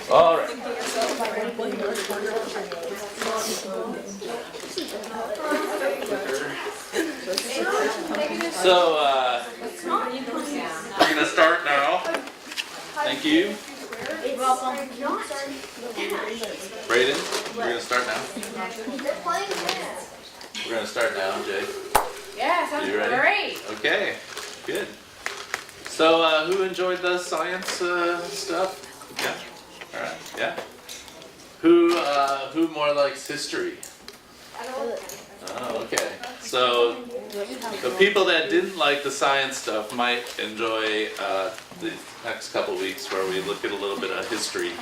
All right. So, we're going to start now. Thank you. Brayden, we're going to start now. We're going to start now, Jay. Yeah, sounds great. Okay, good. So, who enjoyed the science stuff? Yeah. All right. Yeah. Who more likes history? Oh, okay. So, the people that didn't like the science stuff might enjoy the next couple weeks where we look at a little bit of history.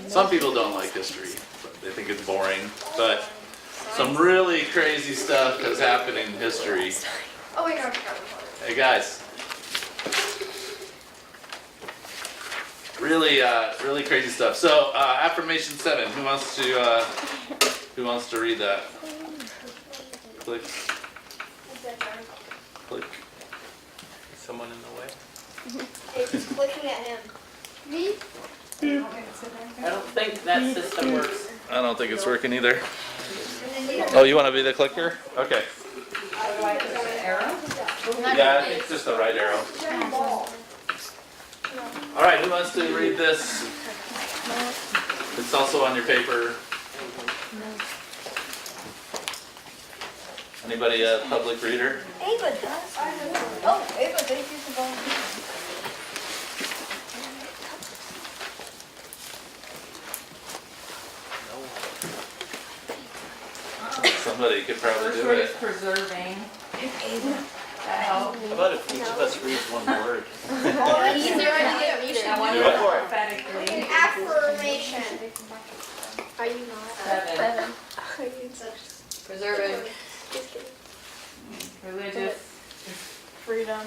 Some people don't like history, but they think it's boring. But some really crazy stuff has happened in history. Oh, wait, no. Hey guys. Really crazy stuff. So, Affirmation 7. Who wants to read that? Click. Click. Is someone in the way? It's clicking at him. Me? I don't think that system works. I don't think it's working either. Oh, you want to be the clicker? Okay. Yeah, I think it's just the right arrow. All right, who wants to read this? It's also on your paper. Anybody a public reader? Ava does. Oh, Ava, thank you for volunteering. Somebody could probably First do word it. is preserving. That helps. How about if each of us reads one word? Easier idea. You should I want Do to it. prophetically. Affirmation. Are you not? 7. Preserving. Religious. Freedom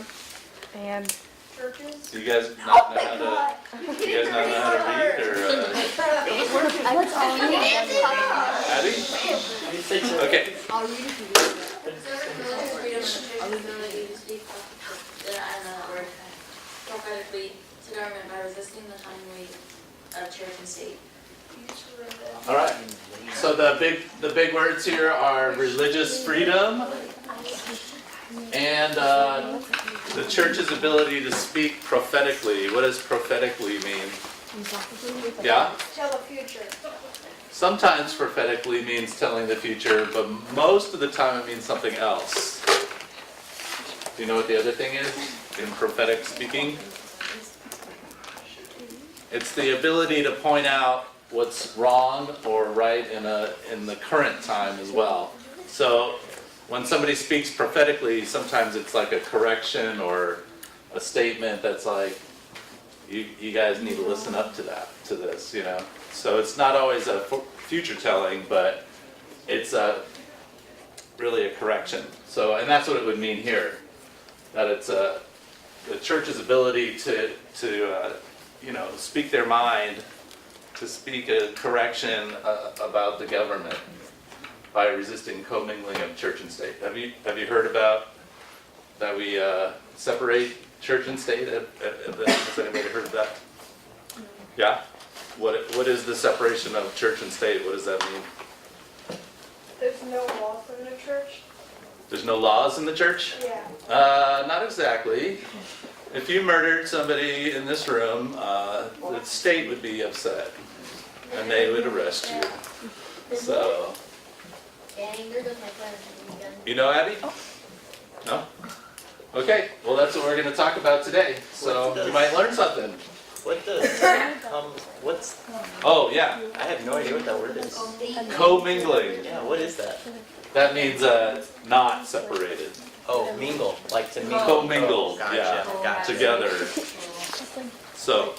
and Churches. Do you guys not know how to? Do you guys not know how to read, or Abby? Okay. Prophetically to government by resisting the timely of church and state. All right. So the big words here are religious freedom and the church's ability to speak prophetically. What does prophetically mean? Yeah? Tell the future. Sometimes prophetically means telling the future, but most of the time it means something else. Do you know what the other thing is in prophetic speaking? It's the ability to point out what's wrong or right in the current time as well. So when somebody speaks prophetically, sometimes it's like a correction or a statement that's like, you guys need to listen up to this, you know. So it's not always a future telling, but it's really a correction. So, and that's what it would mean here, that it's the church's ability to speak their mind, to speak a correction about the government by resisting commingling of church and state. Have you heard about that we separate church and state? Has anybody heard of that? Yeah? What is the separation of church and state? What does that mean? There's no law in the church. There's no laws in the church? Yeah. Not exactly. If you murdered somebody in this room, the state would be upset, and they would arrest you. So, you know Abby? No? Okay, well that's what we're going to talk about today. So you might learn something. What does what's? Oh yeah, I have no idea what that word is. commingling. Yeah, what is that? That means not separated. Oh, mingle, like to mingle. Commingle, Oh, gotcha, yeah, gotcha. together. So,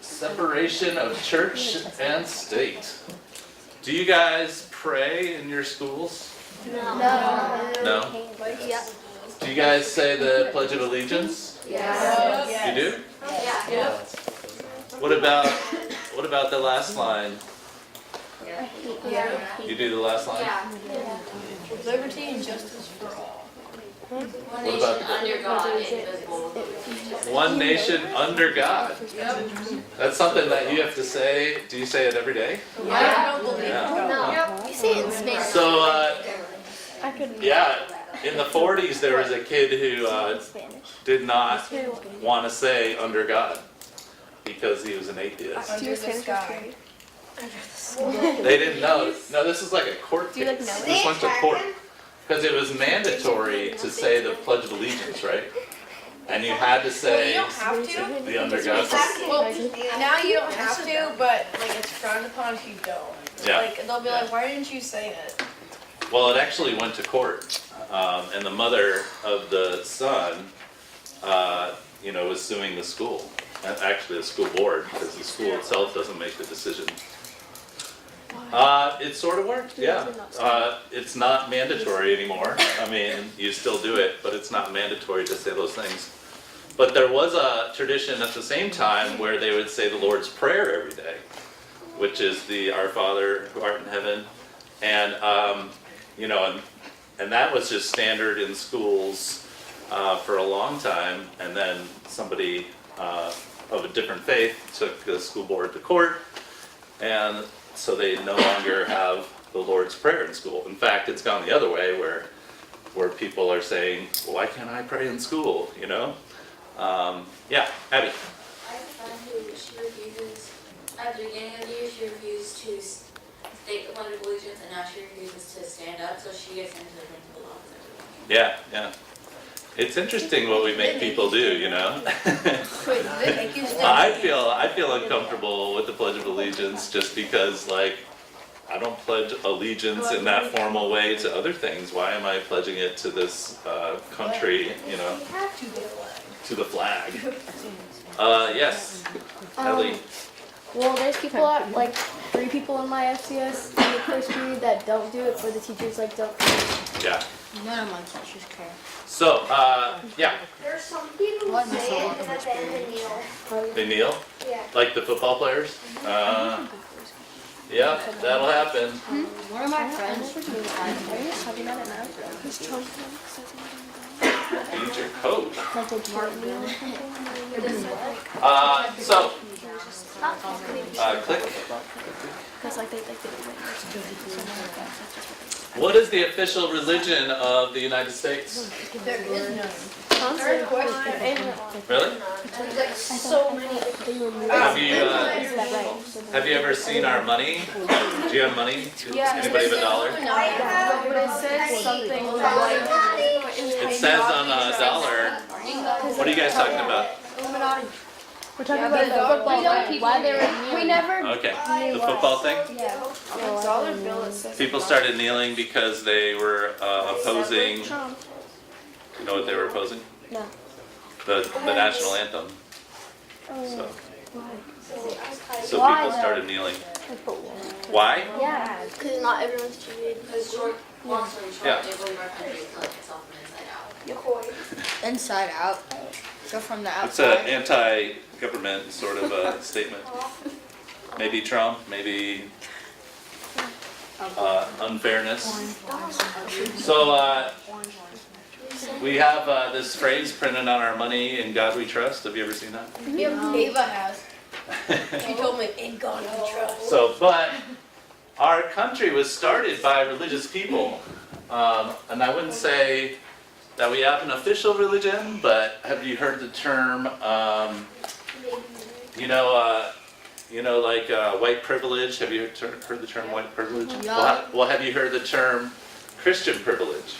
separation of church and state. Do you guys pray in your schools? No? Yeah. Do you guys say the Pledge of Allegiance? Yeah. You do? Yeah. What about the last line? Yeah. You do the last line? Yeah. Liberty and justice for all. One What nation about under God, indivisible, with liberty and justice. one nation under God? Yep. That's something that you have to say. Do you say it every day? I don't believe Yeah. You say it in Spanish. So, I could. yeah, in the 40s there was a kid who Spanish. did not want to say under God because he was an atheist. Do you Spanish or Spanish? They didn't know. No, this is like a court Do you, like, case. know This went to court. Because it was mandatory to say the Pledge of Allegiance, right? And you had to say You don't have to. the under God. Well, now you don't have to, but like it's frowned upon if you don't. Yeah. Like they'll be like, why didn't you say it? Well, it actually went to court, and the mother of the son, was suing the school, actually the school board, because the school itself doesn't make the decision. It sort of worked, yeah. It's not mandatory anymore. I mean, you still do it, but it's not mandatory to say those things. But there was a tradition at the same time where they would say the Lord's Prayer every day, which is the Our Father who art in heaven, and and that was just standard in schools for a long time, and then somebody of a different faith took the school board to court, and so they no longer have the Lord's Prayer in school. In fact, it's gone the other way where people are saying, well, why can't I pray in school, Yeah, Abby. I have a friend who she refuses, at the beginning of the year, she refused to state the Pledge of Allegiance, and now she refuses to stand up, so she gets into the principal office every day. Yeah. It's interesting what we make people do, Wait, they make you stand. I feel uncomfortable with the Pledge of Allegiance just because, like, I don't pledge allegiance in that formal way to other things. Why am I pledging it to this country, to the flag? Yes, Ellie. Well, there's people, like 3 people in my FCS in the first period that don't do it, but the teachers don't care. Yeah. None of my teachers care. So, yeah, There's some people who say it and then they kneel. they kneel, Yeah. like the football players. Yeah, that'll happen. One of my friends, Have you done it now? He's your coach. Like they can't kneel or something? So, click. Because like they What is the official religion of the United States? There is none. Constant question. Really? There's like so many. Have you ever seen our money? Do you have money? Anybody have a dollar? I have, But it says something like It says on a dollar. What are you guys talking about? we're talking about the football. Why they were we never. Okay, the football thing? Yeah. dollar bill it says. People started kneeling because they were opposing, you know what they were opposing? No. The national anthem. So Why, people though? started kneeling. Why? Yeah, because not everyone's treated. Because long story short, Yeah. they believe our country is like itself from inside out. inside out. So from the It's an outside. anti-government sort of a statement. Maybe Trump, maybe unfairness. So we have this phrase printed on our money, "In God we trust." Have you ever seen that? Ava has. She told me, in God we trust. So, but our country was started by religious people, and I wouldn't say that we have an official religion, but have you heard the term, like white privilege? Have you heard the term white privilege? Yeah. Well, have you heard the term Christian privilege?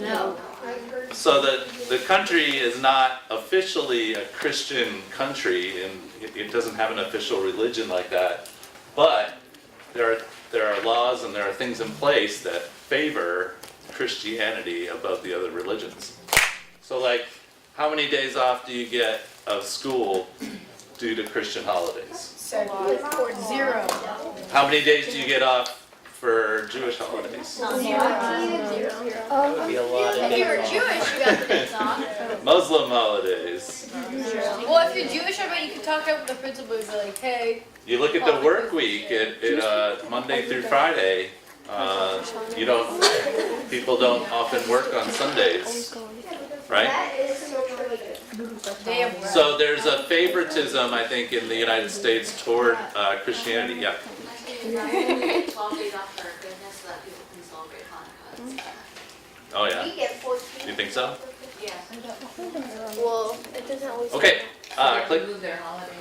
No. I've heard. So the country is not officially a Christian country, and it doesn't have an official religion like that. But there are laws and there are things in place that favor Christianity above the other religions. So, like, how many days off do you get of school due to Christian holidays? 0. How many days do you get off for Jewish holidays? Oh, If you're Jewish, you got the days off. Muslim holidays. Well, if you're Jewish, I bet you can talk up with the principal and be like, hey. You look at the work week, Monday through Friday, People don't often work on Sundays, right? Day of rest. So there's a favoritism, I think, in the United States toward Christianity. Yeah. 12 days off for Christmas so that people can celebrate Hanukkah and stuff. Oh yeah. We get 14. You think so? Yeah. Well, it doesn't always. Okay. Click. Move their holiday.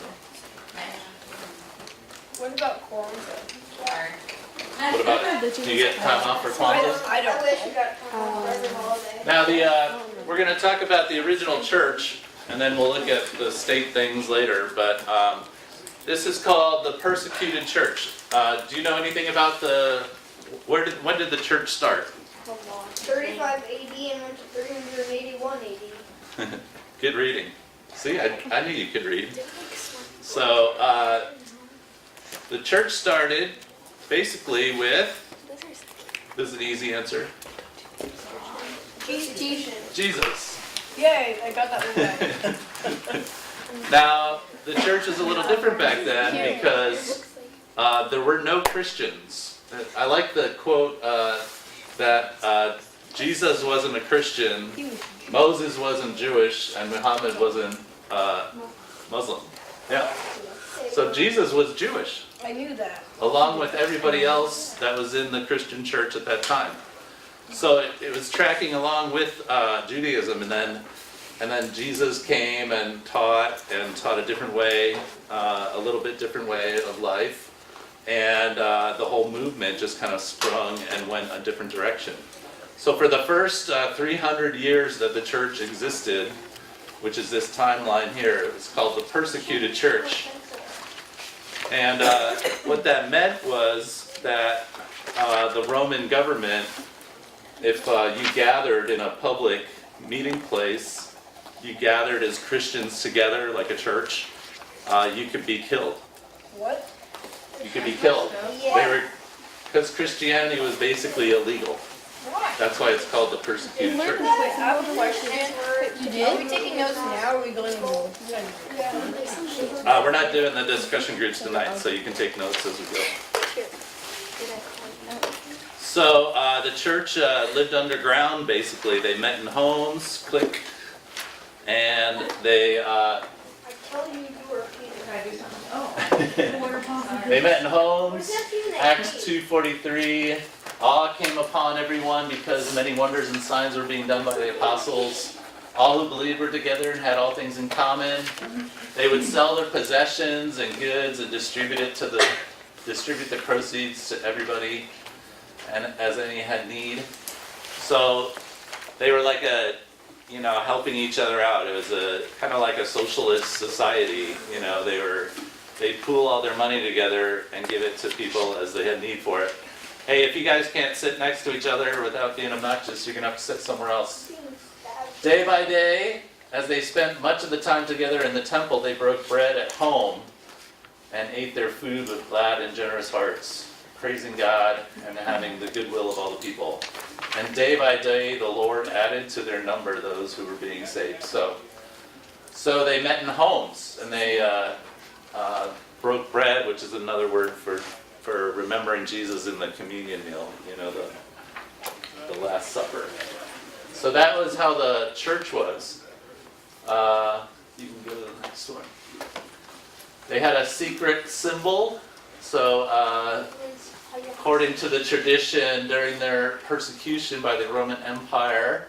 What about Kwanzaa? Sorry. What about? Do you get time off for Kwanzaa? I don't. wish we got time for every holiday. Now we're going to talk about the original church, and then we'll look at the state things later. But this is called the persecuted church. Do you know anything about when did the church start? 35 AD and went to 381 AD. Good reading. See, I knew you could read. So the church started basically with. This is an easy answer. Jesus. Yay, I got that one. Now, the church was a little different back then because there were no Christians. I like the quote that Jesus wasn't a Christian, Moses wasn't Jewish, and Muhammad wasn't Muslim. Yeah. So Jesus was Jewish, I knew that. along with everybody else that was in the Christian church at that time. So it was tracking along with Judaism, and then Jesus came and taught a different way, a little bit different way of life, and the whole movement just kind of sprung and went a different direction. So for the first 300 years that the church existed, which is this timeline here, it was called the persecuted church. And what that meant was that the Roman government, if you gathered in a public meeting place, you gathered as Christians together like a church, you could be killed. What? You could be killed. Because Christianity was basically illegal. Why? That's why it's called the persecuted church. Wait, I have a question. Are we taking notes now, or are we going to? We're not doing the discussion groups tonight, so you can take notes as we go. So the church lived underground, basically. They met in homes, click, and they they met in homes. Acts 2:43. Awe came upon everyone because many wonders and signs were being done by the apostles. All who believed were together and had all things in common. They would sell their possessions and goods and distribute the proceeds to everybody, and as any had need. So they were like helping each other out. It was a kind of like a socialist society. They'd pool all their money together and give it to people as they had need for it. Hey, if you guys can't sit next to each other without being obnoxious, you're gonna have to sit somewhere else. Day by day, as they spent much of the time together in the temple, they broke bread at home and ate their food with glad and generous hearts, praising God and having the goodwill of all the people. And day by day, the Lord added to their number those who were being saved. So they met in homes, and they broke bread, which is another word for remembering Jesus in the communion meal, the Last Supper. So that was how the church was. You can go to the next one. They had a secret symbol. So according to the tradition, during their persecution by the Roman Empire,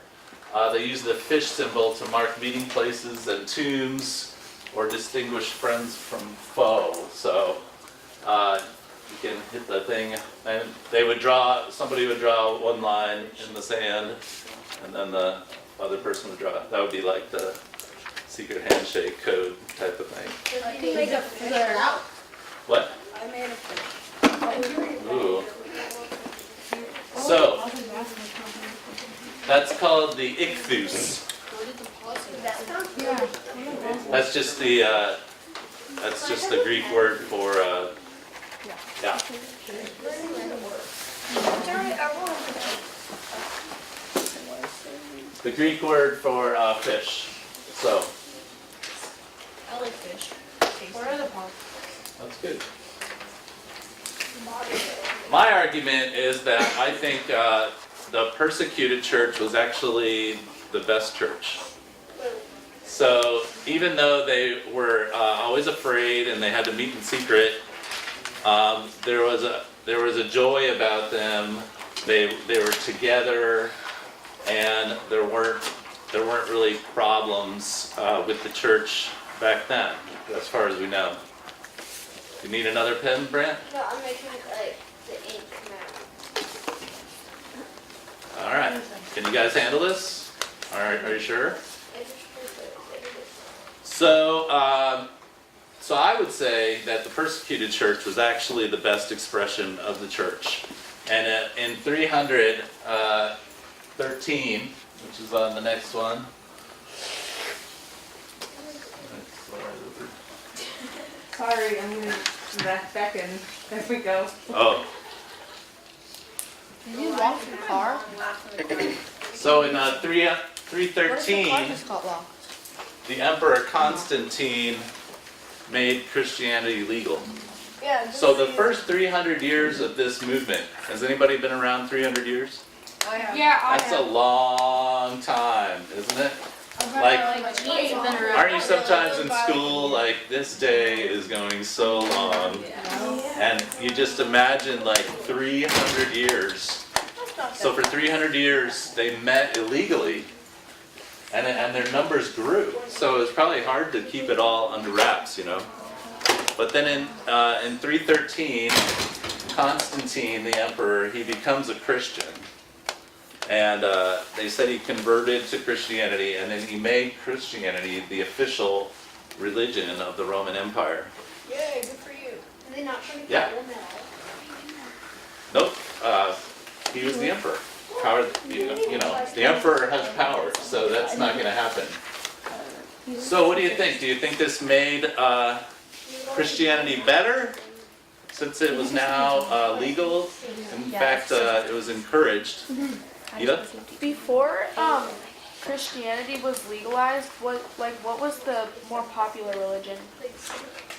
they used the fish symbol to mark meeting places and tombs or distinguish friends from foe. So you can hit the thing, and somebody would draw one line in the sand, and then the other person would draw. That would be like the secret handshake code type of thing. I can make a figure. What? I made a figure. Ooh. So that's called the ichthus. That's just the Greek word for yeah. The Greek word for fish. So I like fish. Where are the pots? that's good. My argument is that I think the persecuted church was actually the best church. So even though they were always afraid and they had to meet in secret, there was a joy about them. They were together, and there weren't really problems with the church back then, as far as we know. You need another pen, Brant? No, I'm making like the ink now. All right. Can you guys handle this? Are you sure? So I would say that the persecuted church was actually the best expression of the church. And in 313, which is on the next one. Sorry, I'm gonna back in. There we go. Oh, Did you lock your car? so in What if the car 313, just got locked? the Emperor Constantine made Christianity legal. Yeah. So the first 300 years of this movement, has anybody been around 300 years? I have. Yeah, That's a long time, isn't it? Like, aren't you sometimes in school like, this day is going so long, and you just imagine like 300 years. So for 300 years they met illegally, and their numbers grew. So it was probably hard to keep it all under wraps, you know. But then in 313, Constantine, the emperor, he becomes a Christian. And they said he converted to Christianity, and then he made Christianity the official religion of the Roman Empire. Yay, good for you. Are they not trying to Yeah. kill them at all? Nope, he was the emperor. Power, you know, the emperor has power, so that's not going to happen. So what do you think? Do you think this made Christianity better, since it was now legal? In fact, it was encouraged. Ida? Before Christianity was legalized, what was the more popular religion?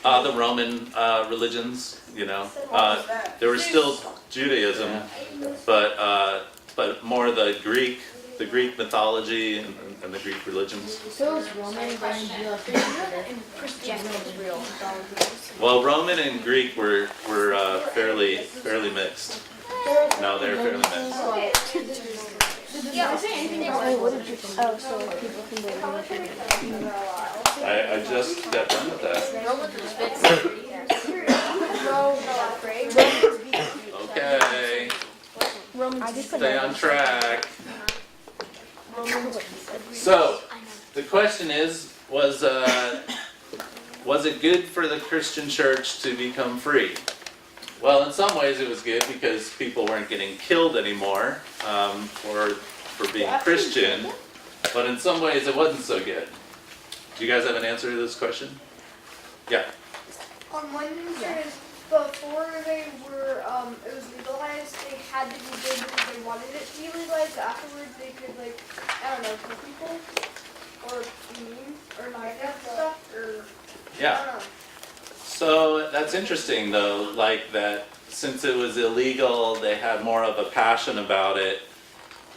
The Roman religions, you know. There was still Judaism, but more the Greek mythology and the Greek religions. So is Roman going to be like Christianity is real. Well, Roman and Greek were fairly mixed. No, they're fairly mixed. Yeah, is there anything they Oh, what did you think? Oh, so people can believe in I just got done with that. Okay, stay on track. So, the question is, was it good for the Christian church to become free? Well, in some ways it was good because people weren't getting killed anymore for being Christian, but in some ways it wasn't so good. Do you guys have an answer to this question? Yeah. My answer is before they were, it was legalized, they had to be good because they wanted it to be legalized. Afterwards, they could, like, I don't know, kill people or mean or like that stuff or I Yeah. don't know. So that's interesting though, like that since it was illegal, they had more of a passion about it.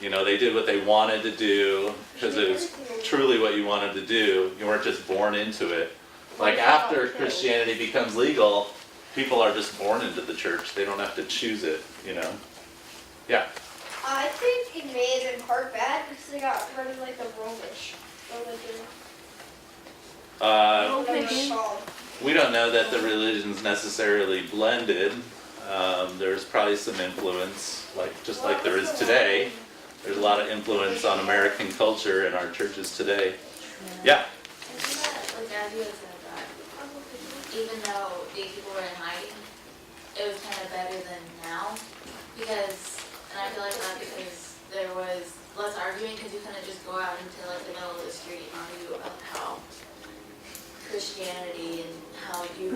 You know, they did what they wanted to do because it was truly what you wanted to do. You weren't just born into it. Like after Christianity becomes legal, people are just born into the church. They don't have to choose it, you know. Yeah. I think it may have been part bad because they got rid of like the Romish religion. We don't know that the religions necessarily blended. There's probably some influence, just like there is today. There's a lot of influence on American culture in our churches today. Yeah. Isn't that, like Abby had said that, even though these people were in hiding, it was kind of better than now, because, and I feel like that because there was less arguing, because you couldn't just go out into like the middle of the street and argue about how Christianity and how to do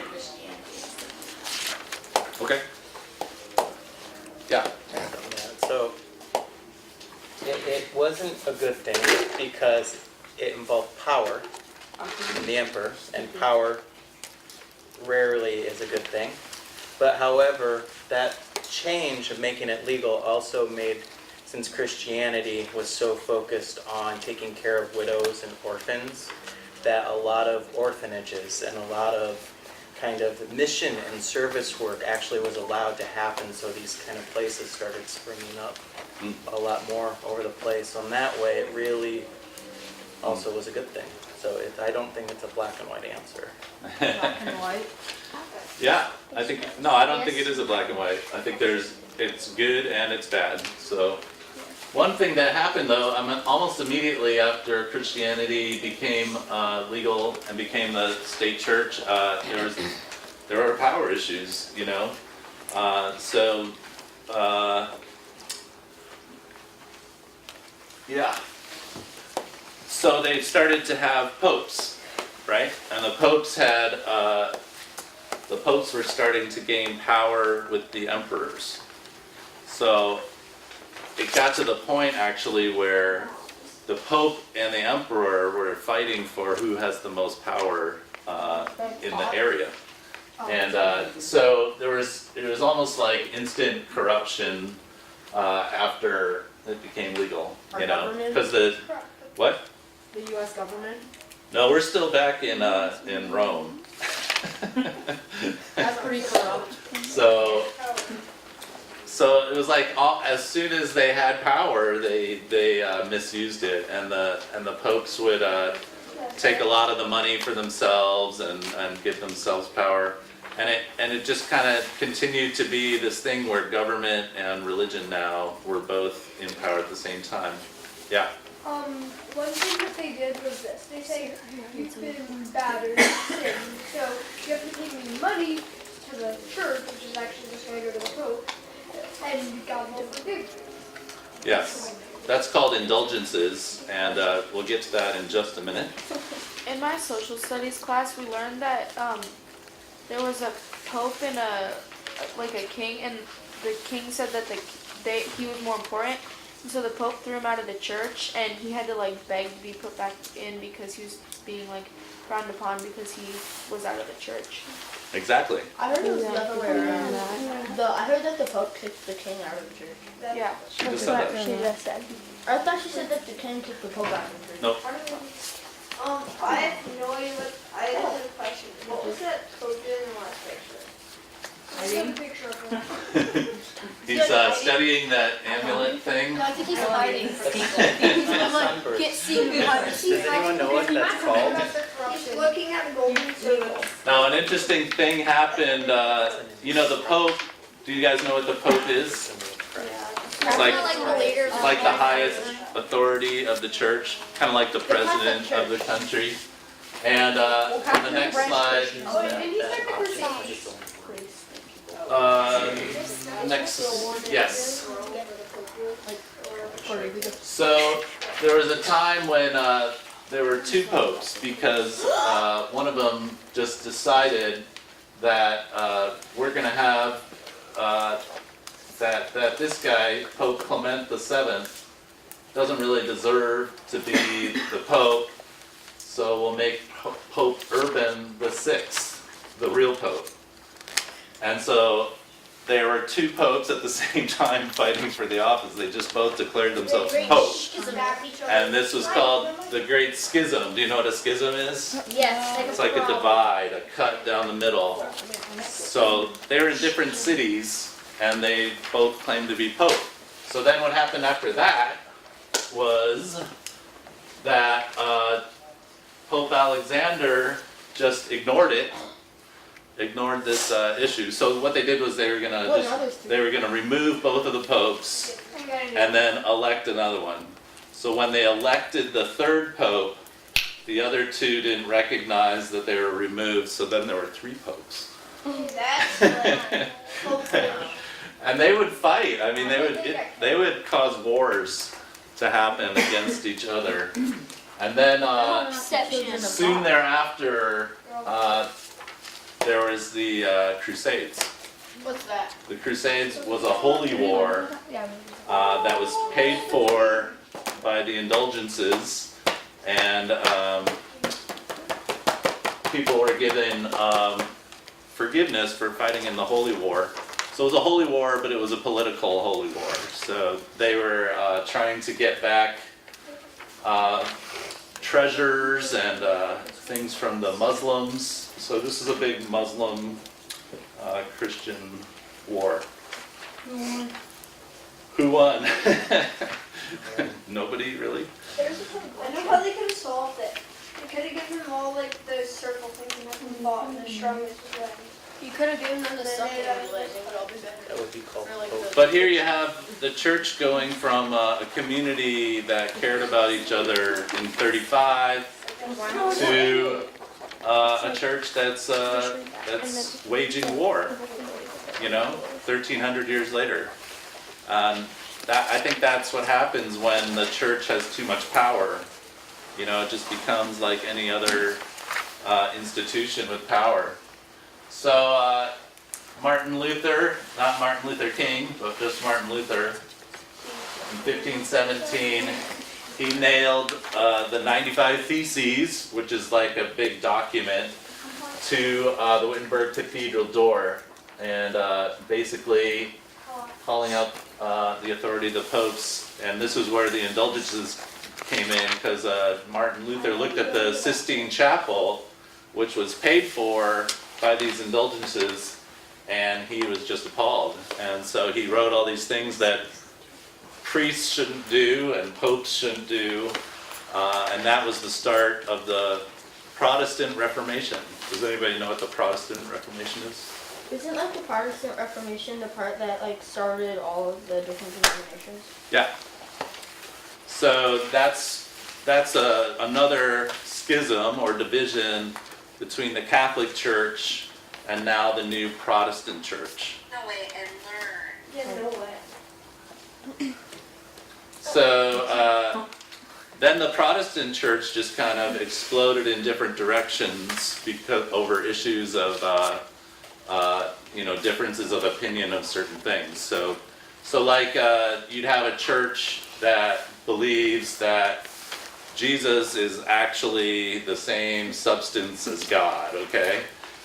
Christianity and stuff like that. Okay. Yeah. So it wasn't a good thing because it involved power, the emperor, and power rarely is a good thing. But however, that change of making it legal also made, since Christianity was so focused on taking care of widows and orphans, that a lot of orphanages and a lot of kind of mission and service work actually was allowed to happen, so these kind of places started springing up a lot more over the place. So in that way, it really also was a good thing. So I don't think it's a black and white answer. Black and white. Yeah, I think, no, I don't think it is a black and white. I think it's good and it's bad. So, one thing that happened though, I mean, almost immediately after Christianity became legal and became the state church, there were power issues, you know. Yeah. So they started to have popes, right? And the popes were starting to gain power with the emperors. So it got to the point actually where the pope and the emperor were fighting for who has the most power in the area. And so it was almost like instant corruption after it became legal, you know, because what? The U.S. government. No, we're still back in Rome. That's pretty corrupt. So it was like as soon as they had power, they misused it, and the popes would take a lot of the money for themselves and give themselves power, and it just kind of continued to be this thing where government and religion now were both in power at the same time. Yeah. One thing that they did was this. They say you've been bad or sin, so you have to pay me money to the church, which is actually just going to go to the pope, and God will forgive you. Yes. That's called indulgences, and we'll get to that in just a minute. In my social studies class, we learned that there was a pope and a king, and the king said that he was more important. And so the Pope threw him out of the church, and he had to beg to be put back in because he was being frowned upon because he was out of the church. Exactly. I heard it was the other way around. I heard that the Pope kicked the king out of the church. Yeah. She just said that. She just said. I thought she said that the king kicked the Pope out of the church. Nope. I have no idea what, I have a question. What was that code in the last picture? I sent a picture of him. He's studying that amulet thing. No, I think he's hiding from people. Sunburst. Get seen behind the Does scenes. anyone know what that's called? He's looking at a golden circle. Now, an interesting thing happened. You know, the Pope. Do you guys know what the Pope is? It's like the highest authority of the church, kind of like the president of the country. And on the next slide. Oh, and he started the Crusades. Yes. So there was a time when there were two popes because one of them just decided that we're going to have that this guy, Pope Clement VII, doesn't really deserve to be the Pope, so we'll make Pope Urban VI the real Pope. And so there were two popes at the same time fighting for the office. They just both declared themselves Pope. And this was called the Great Schism. Do you know what a schism is? Yes. It's like a divide, a cut down the middle. So they're in different cities, and they both claimed to be Pope. So then what happened after that was that Pope Alexander just ignored this issue. So what they did was they were gonna remove both of the popes and then elect another one. So when they elected the third pope, the other two didn't recognize that they were removed, so then there were three popes. That's like, And they would fight. I mean, they would cause wars to happen against each other. And then soon thereafter, there was the Crusades. What's that? The Crusades was a holy war that was paid for by the indulgences, and people were given forgiveness for fighting in the Holy War. So it was a holy war, but it was a political holy war. So they were trying to get back treasures and things from the Muslims. So this is a big Muslim Christian war. Who won? Nobody really? I know how they could have solved it. They could have given them all like those circle things and had them fought, and the strongest was winning. You could have given them the stuff that we lit, it would all be better. That would be called Or like Coco. the- But here you have the church going from a community that cared about each other in 35 to a church that's waging war, 1,300 years later. I think that's what happens when the church has too much power. It just becomes like any other institution with power. So Martin Luther, not Martin Luther King, but just Martin Luther, in 1517, he nailed the 95 Theses, which is like a big document, to the Wittenberg Cathedral door, and basically calling out the authority of the popes. And this is where the indulgences came in, because Martin Luther looked at the Sistine Chapel, which was paid for by these indulgences, and he was just appalled. And so he wrote all these things that priests shouldn't do and popes shouldn't do, and that was the start of the Protestant Reformation. Does anybody know what the Protestant Reformation is? Isn't like the Protestant Reformation the part that like started all of the different denominations? Yeah. So that's another schism or division between the Catholic Church and now the new Protestant Church. No way and learn. Yeah, no way. So then the Protestant Church just kind of exploded in different directions because over issues of differences of opinion of certain things. So like you'd have a church that believes that Jesus is actually the same substance as God, okay?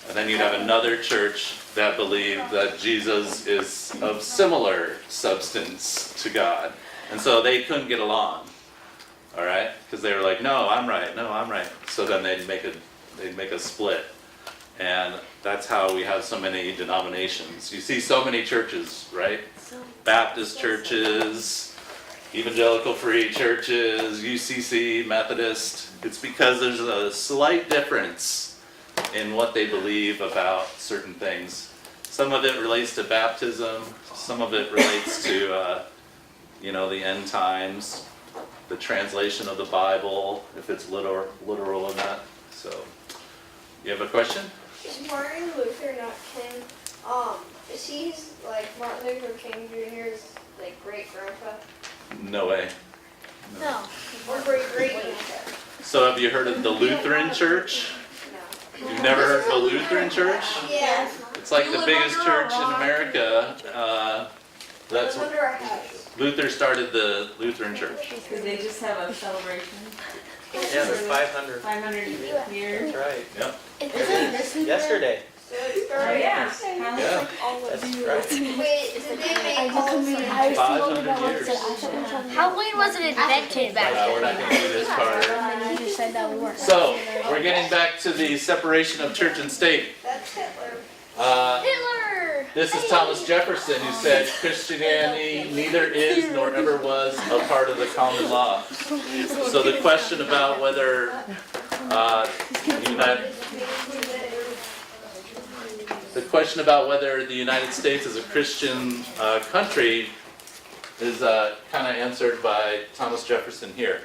And then you'd have another church that believed that Jesus is of similar substance to God. And so they couldn't get along, all right? Because they were like, no, I'm right, no, I'm right. So then they'd make a split. And that's how we have so many denominations. You see so many churches, right? Baptist churches, evangelical free churches, UCC, Methodist. It's because there's a slight difference in what they believe about certain things. Some of it relates to baptism, some of it relates to the end times, the translation of the Bible, if it's literal or not. So, you have a question? Is Martin Luther not King? Is he like Martin Luther King Jr.'s like great grandpa? No way. No. Or great grandpa? So have you heard of the Lutheran Church? No. You've never heard of a Lutheran church? Yeah. It's like the biggest church in America. That's Live under our house. Luther started the Lutheran Church. Because they just have a celebration. Yeah, there's 500. 500 years. That's right. Yep. Yesterday. So it Oh, started. yeah. Yeah. That's right. Wait, did they make all the 500 years. Halloween wasn't invented back We're not going to do this part. then. You just said that we weren't. So, we're getting back to the separation of church and state. That's Hitler. Hitler! This is Thomas Jefferson, who said Christianity neither is nor ever was a part of the common law. So the question about whether the United States is a Christian country is kind of answered by Thomas Jefferson here.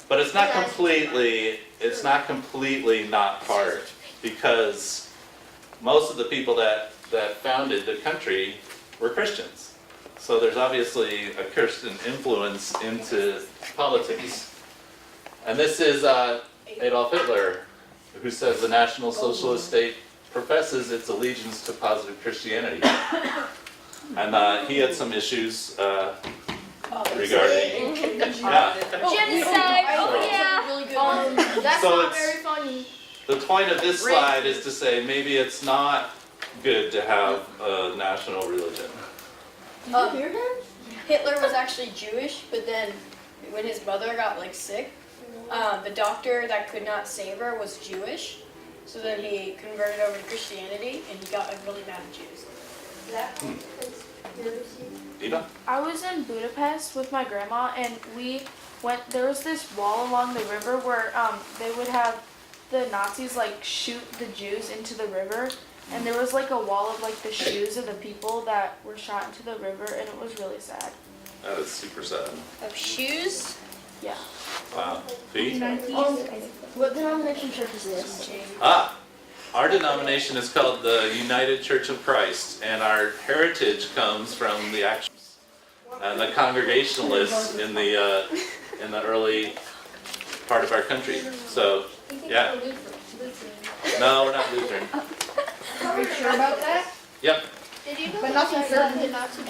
But it's not completely not part, because most of the people that founded the country were Christians. So there's obviously a Christian influence into politics. And this is Adolf Hitler, who says the National Socialist State professes its allegiance to positive Christianity. And he had some issues regarding... Yeah. Genocide! Oh yeah! Really good. That's So not it's- very funny. The point of this slide is to say maybe it's not good to have a national religion. Hitler was actually Jewish, but then when his mother got like sick, the doctor that could not save her was Jewish. So then he converted over to Christianity, and he got like really mad at Jews. Eva? I was in Budapest with my grandma, and there was this wall along the river where they would have the Nazis like shoot the Jews into the river, and there was like a wall of like the shoes of the people that were shot into the river, and it was really sad. That is super sad. Of shoes? Yeah. Wow. B? What denomination church is this? Our denomination is called the United Church of Christ, and our heritage comes from the actions and the Congregationalists in the early part of our country. So, yeah. No, we're not Lutheran. Are you sure about that? Yep. Did you know But nothing that certain. the Nazi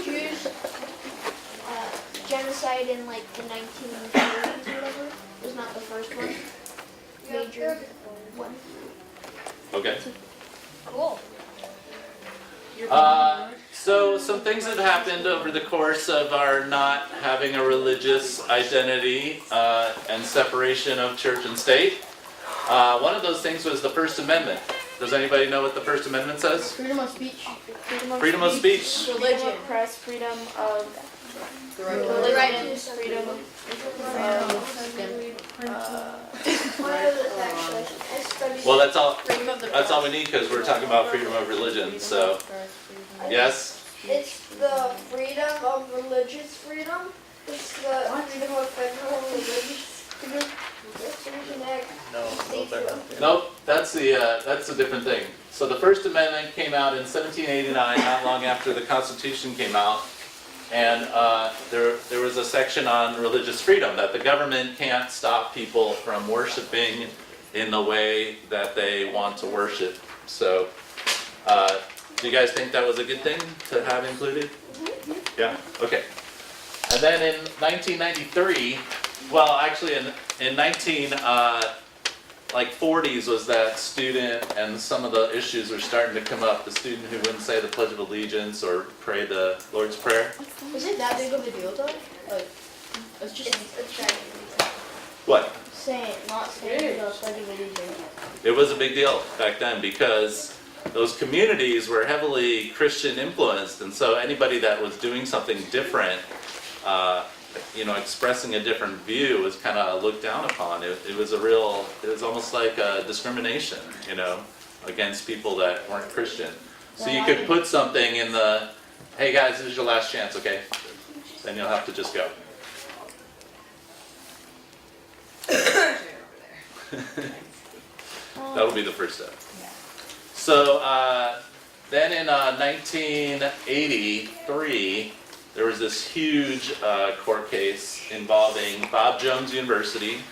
Jews genocide in like the 1930s or whatever was not the first one? Major one. Okay. Cool. So some things have happened over the course of our not having a religious identity and separation of church and state. One of those things was the First Amendment. Does anybody know what the First Amendment says? Freedom of speech. Freedom of speech. Freedom of press, freedom of freedom of Well, that's all. Freedom of the That's all we need because we're talking about freedom of religion. So, yes. It's the freedom of religious freedom. It's the freedom of federal religious freedom. No, those are not there. Nope. That's a different thing. So the First Amendment came out in 1789, not long after the Constitution came out, and there was a section on religious freedom that the government can't stop people from worshiping in the way that they want to worship. So, do you guys think that was a good thing to have included? Yeah. Okay. And then in 1993, well, actually in 40s was that student, and some of the issues were starting to come up. The student who wouldn't say the Pledge of Allegiance or pray the Lord's Prayer. Was it that big of a deal though? Like, it's just What? not saying the Pledge of Allegiance. It was a big deal back then because those communities were heavily Christian influenced, and so anybody that was doing something different, expressing a different view was kind of looked down upon. It was almost like a discrimination, against people that weren't Christian. So you could put something in the, hey guys, this is your last chance, okay? Then you'll have to just go. That'll be the first step. So then in 1983, there was this huge court case involving Bob Jones University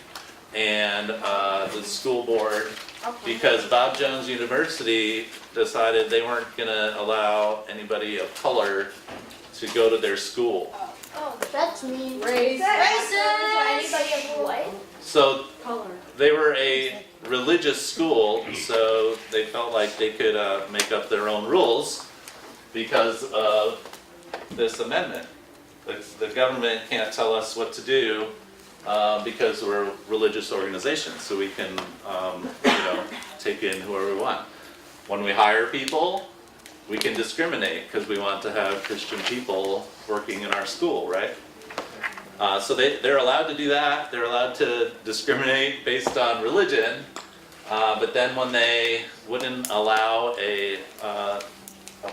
and the school board, because Bob Jones University decided they weren't going to allow anybody of color to go to their school. Oh, that's mean. Racist. Anybody of what? So they were a religious school, so they felt like they could make up their own rules because of this amendment. The government can't tell us what to do because we're a religious organization, so we can take in whoever we want. When we hire people, we can discriminate because we want to have Christian people working in our school, right? So they're allowed to do that. They're allowed to discriminate based on religion, but then when they wouldn't allow a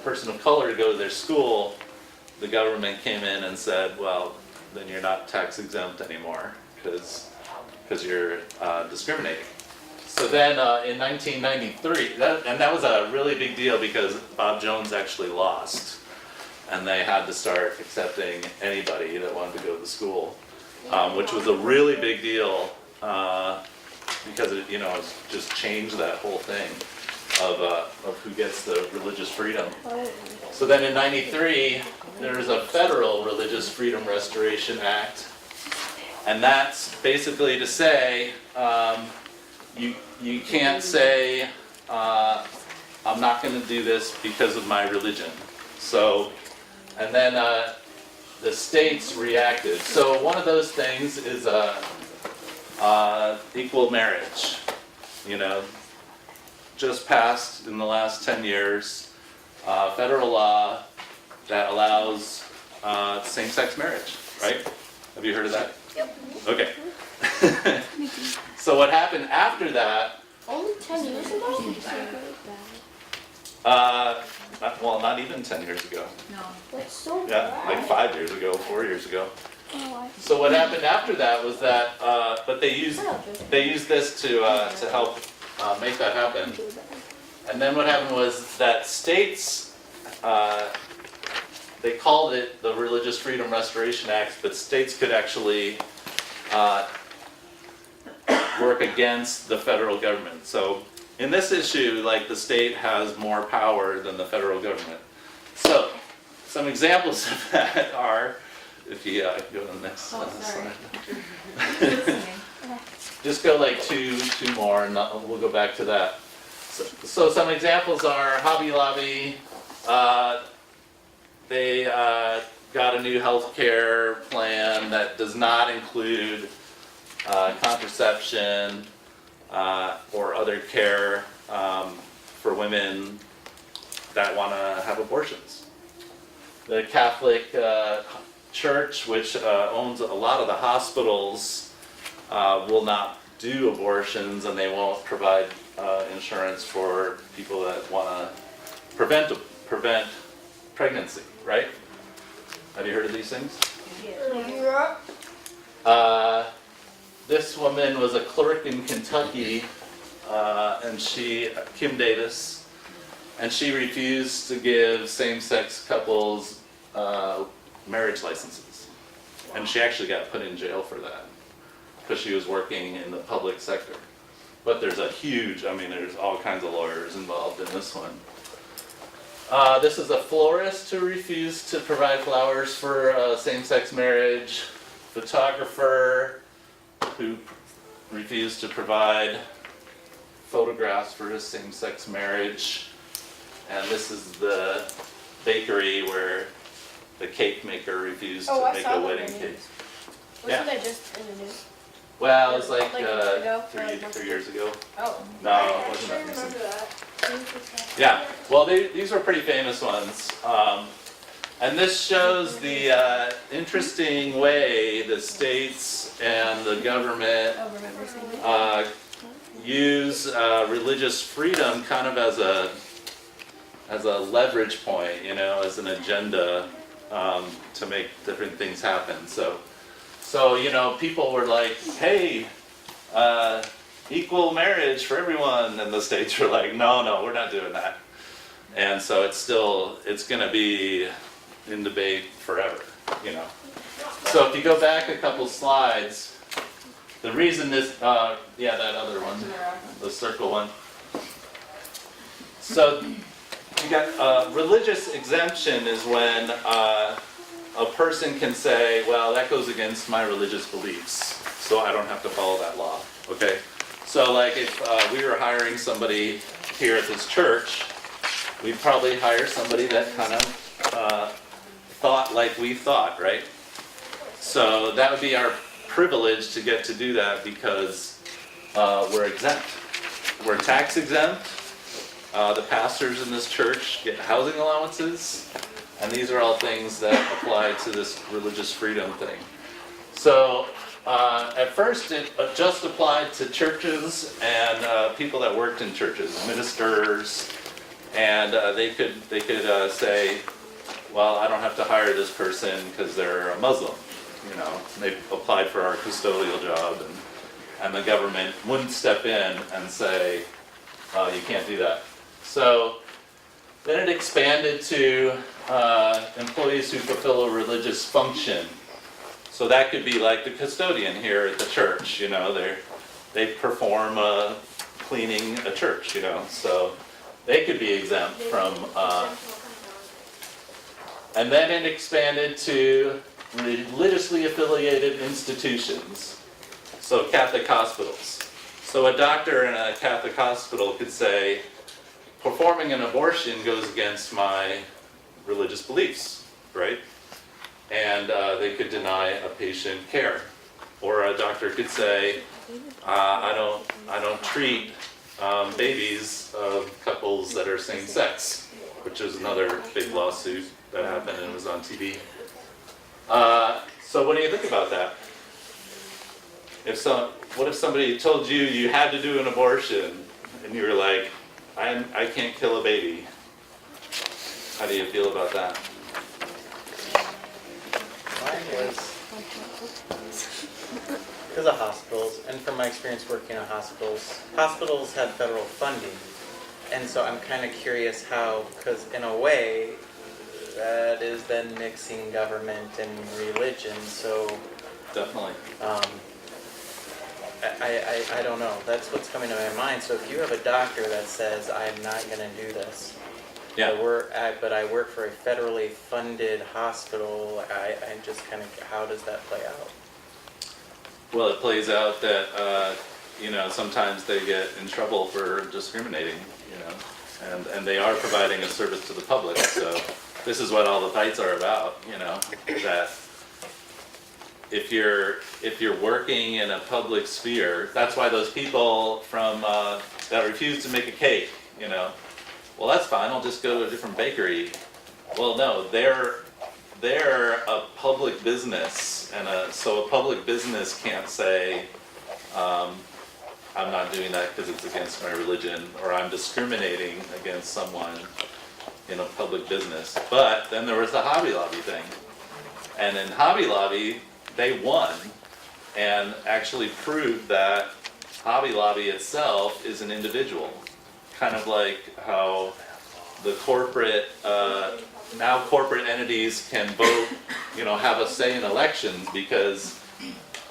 person of color to go to their school, the government came in and said, well, then you're not tax exempt anymore because you're discriminating. So then in 1993, that was a really big deal because Bob Jones actually lost. And they had to start accepting anybody that wanted to go to school, which was a really big deal because it just changed that whole thing of who gets the religious freedom. So then in 93, there was a federal Religious Freedom Restoration Act, and that's basically to say you can't say I'm not going to do this because of my religion. So, and then the states reacted. So one of those things is equal marriage. You know, just passed in the last 10 years, federal law that allows same-sex marriage, right? Have you heard of that? Yep. Okay. So what happened after that, Only 10 years ago? well, not even 10 years ago. That's so Yeah, like 5 years ago, 4 years ago. Oh, So what happened after that was that, but they used this to help make that happen. And then what happened was that states, they called it the Religious Freedom Restoration Act, but states could actually work against the federal government. So in this issue, like, the state has more power than the federal government. So some examples of that are, if you go to the next slide. Just go like two more, and we'll go back to that. So some examples are Hobby Lobby. They got a new health care plan that does not include contraception or other care for women that want to have abortions. The Catholic Church, which owns a lot of the hospitals, will not do abortions, and they won't provide insurance for people that want to prevent pregnancy, right? Have you heard of these things? This woman was a clerk in Kentucky, and Kim Davis, and she refused to give same-sex couples marriage licenses. And she actually got put in jail for that, because she was working in the public sector. But there's there's all kinds of lawyers involved in this one. This is a florist who refused to provide flowers for same-sex marriage. Photographer who refused to provide photographs for his same-sex marriage. And this is the bakery where the cake maker refused to make a wedding cake. Wasn't that just in the news? Well, it was like Like a year ago? three years ago. Oh. No, it wasn't that recent. Yeah, well, these were pretty famous ones. And this shows the interesting way the states and the government Oh, remember seeing that? use religious freedom kind of as a leverage point, as an agenda to make different things happen. So people were like, hey, equal marriage for everyone, and the states were like, no, we're not doing that. And so it's going to be in debate forever, So if you go back a couple slides, the reason this, that other one, the circle one. So you got religious exemption is when a person can say, well, that goes against my religious beliefs, so I don't have to follow that law, okay? So like if we were hiring somebody here at this church, we'd probably hire somebody that kind of thought like we thought, right? So that would be our privilege to get to do that because we're exempt. We're tax exempt. The pastors in this church get housing allowances, and these are all things that apply to this religious freedom thing. So at first it just applied to churches and people that worked in churches, ministers, and they could say, well, I don't have to hire this person because they're a Muslim. They applied for our custodial job, and the government wouldn't step in and say, you can't do that. So then it expanded to employees who fulfill a religious function. So that could be like the custodian here at the church, they perform cleaning a church, so they could be exempt from, and then it expanded to religiously affiliated institutions, so Catholic hospitals. So a doctor in a Catholic hospital could say, performing an abortion goes against my religious beliefs, right? And they could deny a patient care. Or a doctor could say, I don't treat babies of couples that are same sex, which is another big lawsuit that happened and was on TV. So what do you think about that? What if somebody told you you had to do an abortion and you were like, I can't kill a baby? How do you feel about that? Mine was because of hospitals, and from my experience working in hospitals, hospitals have federal funding. And so I'm kind of curious how, because in a way, that is then mixing government and religion, so Definitely. I don't know. That's what's coming to my mind. So if you have a doctor that says, I'm not going to do this, Yeah. but I work for a federally funded hospital, I'm just kind of, how does that play out? Well, it plays out that, sometimes they get in trouble for discriminating, and they are providing a service to the public, so this is what all the fights are about, that if you're working in a public sphere, that's why those people that refuse to make a cake, well, that's fine, I'll just go to a different bakery. Well, no, they're a public business, and so a public business can't say, I'm not doing that because it's against my religion, or I'm discriminating against someone in a public business. But then there was the Hobby Lobby thing. And in Hobby Lobby, they won and actually proved that Hobby Lobby itself is an individual. Kind of like how the now corporate entities can vote, have a say in elections because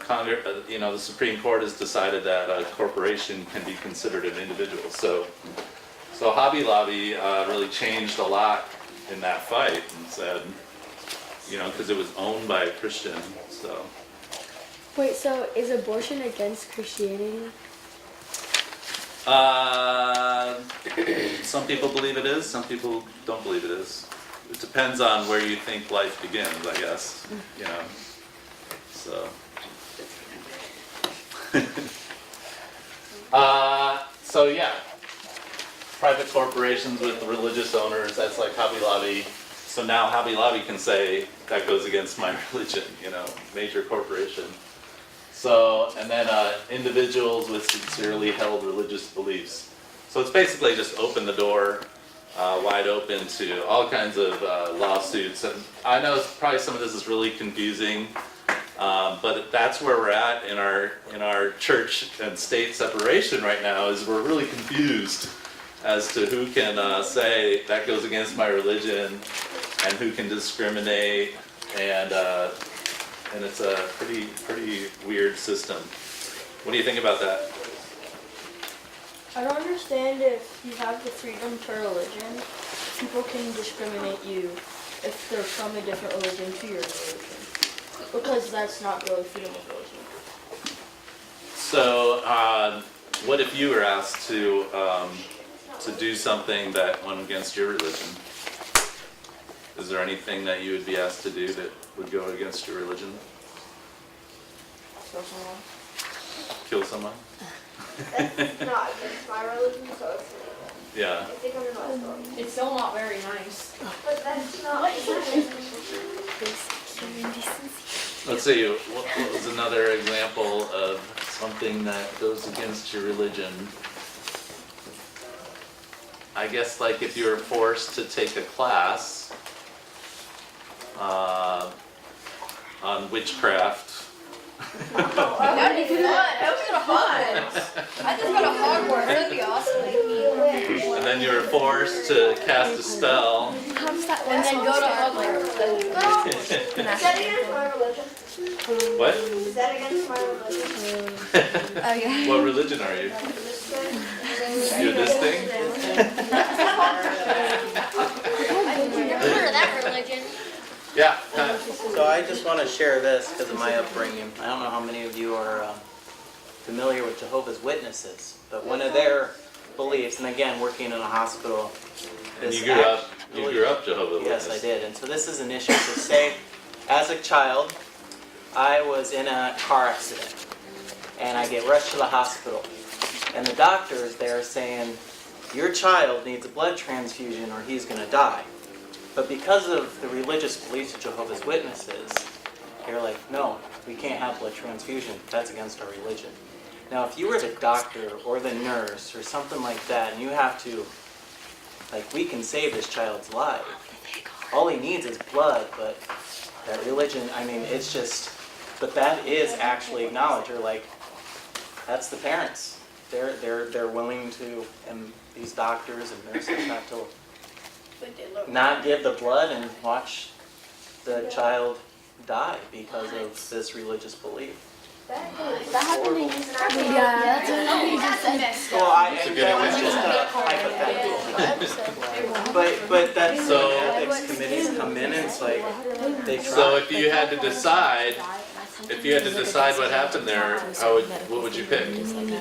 the Supreme Court has decided that a corporation can be considered an individual. So Hobby Lobby really changed a lot in that fight and said, because it was owned by a Christian, so. Wait, so is abortion against Christianity? Some people believe it is, some people don't believe it is. It depends on where you think life begins, I guess, so. So yeah, private corporations with religious owners, that's like Hobby Lobby. So now Hobby Lobby can say, that goes against my religion, major corporation. So, and then individuals with sincerely held religious beliefs. So it's basically just opened the door wide open to all kinds of lawsuits. And I know probably some of this is really confusing, but that's where we're at in our church and state separation right now, is we're really confused as to who can say that goes against my religion and who can discriminate, and it's a pretty weird system. What do you think about that? I don't understand if you have the freedom to religion, people can discriminate you if they're from a different religion to your religion. Because that's not really freedom of religion. So, what if you were asked to do something that went against your religion? Is there anything that you would be asked to do that would go against your religion? So someone. Kill someone? That's not against my religion, so it's illegal. Yeah. I think I'm not wrong. It's still not very nice. But that's not. Let's see, what was another example of something that goes against your religion? I guess like if you were forced to take a class on witchcraft. That'd be fun. That would be fun. I just go to Hogwarts. That'd be awesome. And then you were forced to cast a spell. And then go to Hogwarts. Is that against my religion? What? Is that against my religion? What religion are you? You're this thing? I've never heard of that religion. Yeah. So I just want to share this because of my upbringing. I don't know how many of you are familiar with Jehovah's Witnesses, but one of their beliefs, and again, working in a hospital. And this you grew up Jehovah's Witness. Yes, I did. And so this is an issue. So say, as a child, I was in a car accident, and I get rushed to the hospital. And the doctors there are saying, your child needs a blood transfusion or he's going to die. But because of the religious beliefs of Jehovah's Witnesses, they're like, no, we can't have blood transfusion. That's against our religion. Now, if you were the doctor or the nurse or something like that, and you have to, like, we can save this child's life. All he needs is blood, but that religion, I mean, it's just, but that is actually acknowledged. You're like, that's the parents. They're willing to, and these doctors and nurses have to not give the blood and watch the child die because of this religious belief. That happened in Well, that was just a hypothetical. But that's So- the ethics committees come in and it's like, they try. So if you had to decide what happened there, what would you pick?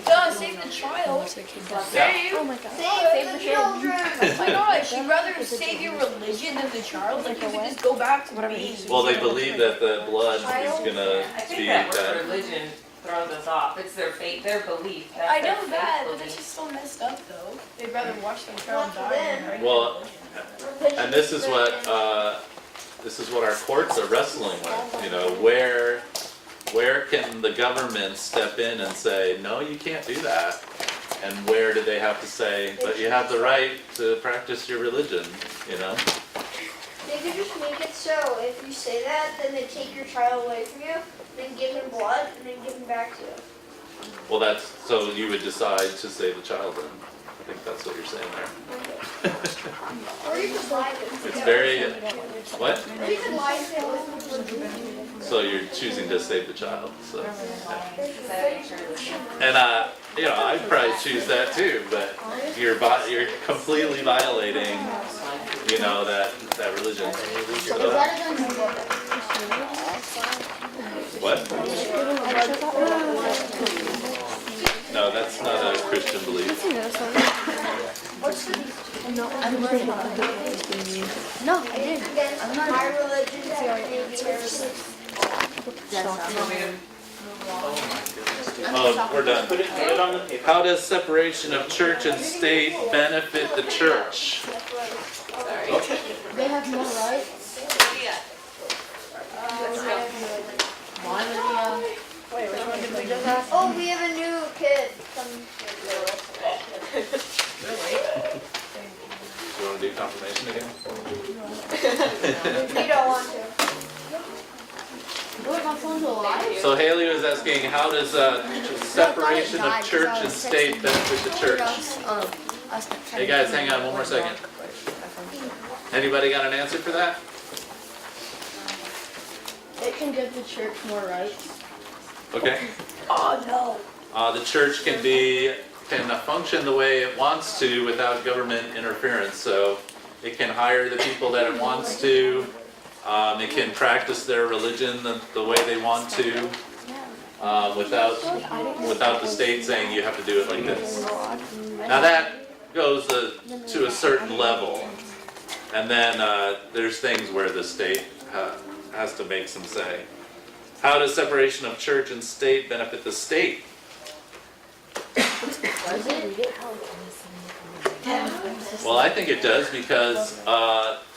Duh, save the child. Save. Oh my god. Save the children. Oh my gosh, you'd rather save your religion than the child? Like, you could just go back to being... Well, they believe that the blood is gonna I think be that that. word religion throws us off. It's their faith, their belief. That's I their know faith that, but belief. that's just so messed up, though. They'd rather watch their child Not for die than them. right Well, and this is what our courts are wrestling with. You know, where can the government step in and say, no, you can't do that? And where do they have to say, but you have the right to practice your religion, you know? They could just make it so if you say that, then they take your child away from you, then give him blood, and then give him back to you. Well, so you would decide to save the child then. I think that's what you're saying there. Or you could lie to It's very, what? Or you could lie to So you're choosing to save the child, so. them. And, you know, I'd probably choose that too, but you're completely violating, you know, that religion. What? No, that's not a Christian belief. No, I didn't. Against my religion, Oh, we're done. Put it on the paper. How does separation of church and state benefit the church? They have more rights. Wait, which one did we just ask? Oh, we have a new kid. Do you want to do confirmation again? We don't want to. What, my phone's alive? So Haley was asking, how does separation of church and state benefit the church? Hey guys, hang on one more second. Anybody got an answer for that? It can give the church more rights. Okay. Oh, no. The church can function the way it wants to without government interference. So it can hire the people that it wants to. It can practice their religion the way they want to, without the state saying you have to do it like this. Now that goes to a certain level, and then there's things where the state has to make some say. How does separation of church and state benefit the state? Well, I think it does because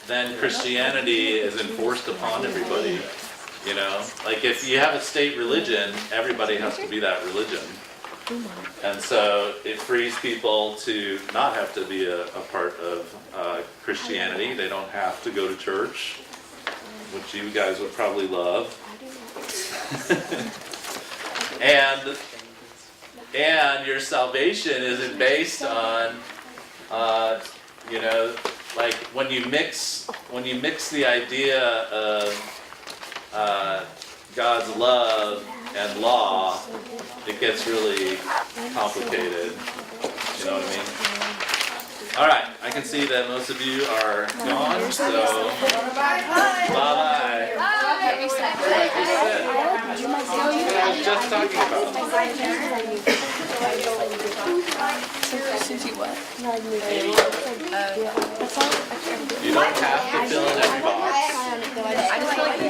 then Christianity is enforced upon everybody. You know, like if you have a state religion, everybody has to be that religion. And so it frees people to not have to be a part of Christianity. They don't have to go to church, which you guys would probably love. And your salvation isn't based on, you know, like when you mix the idea of God's love and law, it gets really complicated. You know what I mean? All right, I can see that most of you are gone, so bye-bye. I was just talking about. Since you what? You don't have to fill in every box. I just feel like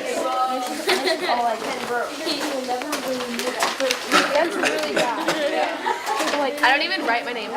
that's really bad. Like I don't even write my name.